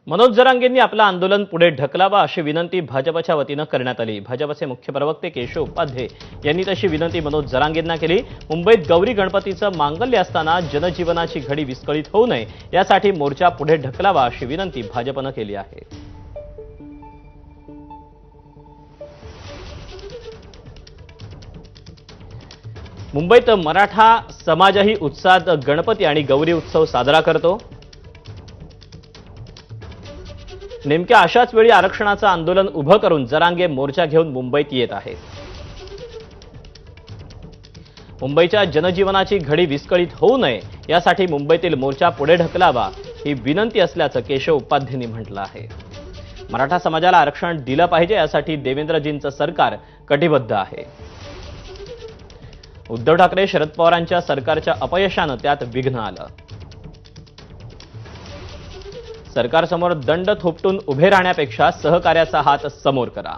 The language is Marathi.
मनोज जरांगेंनी आपलं आंदोलन पुढे ढकलावा अशी विनंती भाजपच्या वतीनं करण्यात आली। भाजपचे मुख्य प्रवक्ते केशव उपाध्ये यांनी तशी विनंती मनोज जरांगेंना केली। मुंबईत गौरी गणपतीचं मांगल्य असताना जनजीवनाची घडी विस्कळीत होऊ नये यासाठी मोर्चा पुढे ढकलावा अशी विनंती भाजपनं केली आहे। मुंबईत मराठा समाजही उत्साहात गणपती आणि गौरी उत्सव साजरा करतो। नेमक्या अशाच वेळी आरक्षणाचं आंदोलन उभं करून जरांगे मोर्चा घेऊन मुंबईत येत आहेत। मुंबईच्या जनजीवनाची घडी विस्कळीत होऊ नये यासाठी मुंबईतील मोर्चा पुढे ढकलावा ही विनंती असल्याचं केशव उपाध्येंनी म्हटलं आहे। मराठा समाजाला आरक्षण दिलं पाहिजे यासाठी देवेंद्रजींचं सरकार कटिबद्ध आहे। उद्धव ठाकरे शरद पवारांच्या सरकारच्या अपयशानं त्यात विघ्न आलं। सरकारसमोर दंड थोपटून उभे राहण्यापेक्षा सहकार्याचा हात समोर करा।